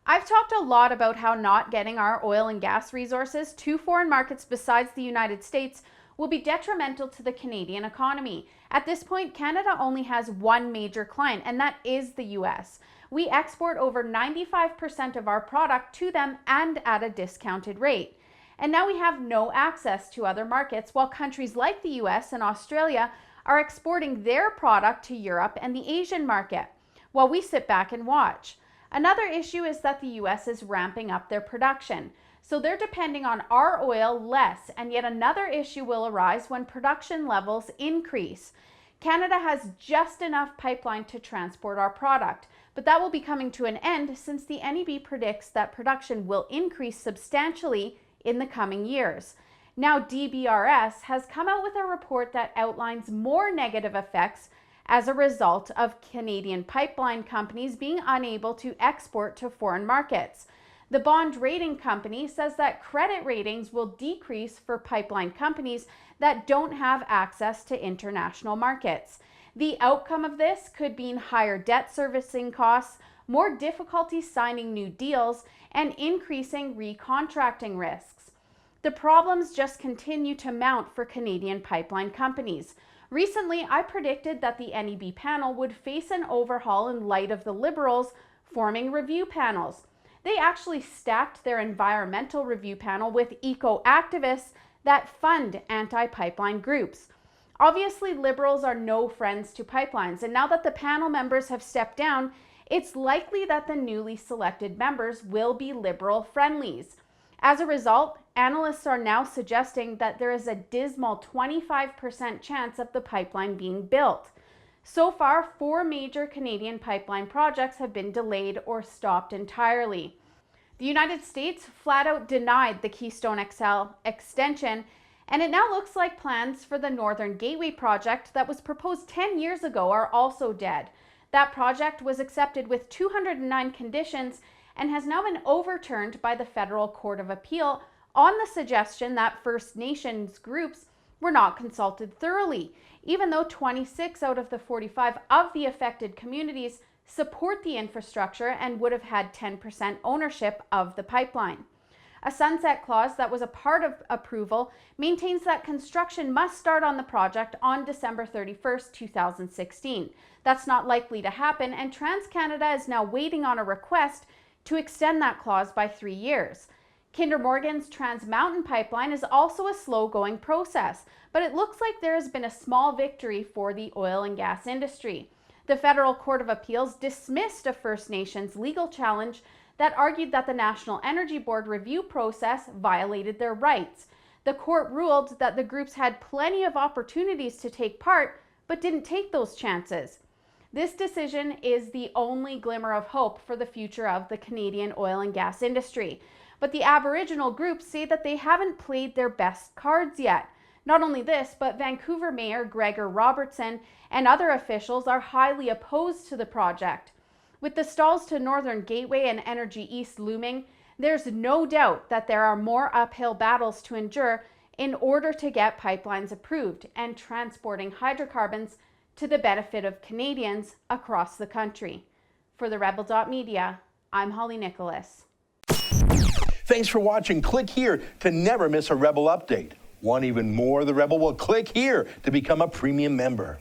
I've talked a lot about how not getting our oil and gas resources to foreign markets besides the United States will be detrimental to the Canadian economy. At this point, Canada only has one major client, and that is the US. We export over 95% of our product to them and at a discounted rate. And now we have no access to other markets, while countries like the US and Australia are exporting their product to Europe and the Asian market, while we sit back and watch. Another issue is that the US is ramping up their production, so they're depending on our oil less, and yet another issue will arise when production levels increase. Canada has just enough pipeline to transport our product, but that will be coming to an end since the NEB predicts that production will increase substantially in the coming years. Now, DBRS has come out with a report that outlines more negative effects as a result of Canadian pipeline companies being unable to export to foreign markets. The bond rating company says that credit ratings will decrease for pipeline companies that don't have access to international markets. The outcome of this could mean higher debt servicing costs, more difficulty signing new deals, and increasing recontracting risks. The problems just continue to mount for Canadian pipeline companies. Recently, I predicted that the NEB panel would face an overhaul in light of the Liberals forming review panels. They actually stacked their environmental review panel with eco-activists that fund anti-pipeline groups. Obviously, Liberals are no friends to pipelines, and now that the panel members have stepped down, it's likely that the newly selected members will be Liberal friendlies. As a result, analysts are now suggesting that there is a dismal 25% chance of the pipeline being built. So far, 4 major Canadian pipeline projects have been delayed or stopped entirely. The United States flat out denied the Keystone XL extension, and it now looks like plans for the Northern Gateway project that was proposed 10 years ago are also dead. That project was accepted with 209 conditions and has now been overturned by the Federal Court of Appeal on the suggestion that First Nations groups were not consulted thoroughly, even though 26 out of the 45 of the affected communities support the infrastructure and would have had 10% ownership of the pipeline. A sunset clause that was a part of approval maintains that construction must start on the project on December 31st, 2016. That's not likely to happen, and TransCanada is now waiting on a request to extend that clause by 3 years. Kinder Morgan's Trans Mountain Pipeline is also a slow-going process, but it looks like there has been a small victory for the oil and gas industry. The Federal Court of Appeals dismissed a First Nations legal challenge that argued that the National Energy Board review process violated their rights. The court ruled that the groups had plenty of opportunities to take part, but didn't take those chances. This decision is the only glimmer of hope for the future of the Canadian oil and gas industry. But the Aboriginal groups say that they haven't played their best cards yet. Not only this, but Vancouver Mayor Gregor Robertson and other officials are highly opposed to the project. With the stalls to Northern Gateway and Energy East looming, there's no doubt that there are more uphill battles to endure in order to get pipelines approved and transporting hydrocarbons to the benefit of Canadians across the country. For the Rebel.media, I'm Holly Nicholas. Thanks for watching. Click here to never miss a Rebel update. Want even more of the Rebel? Well, click here to become a premium member.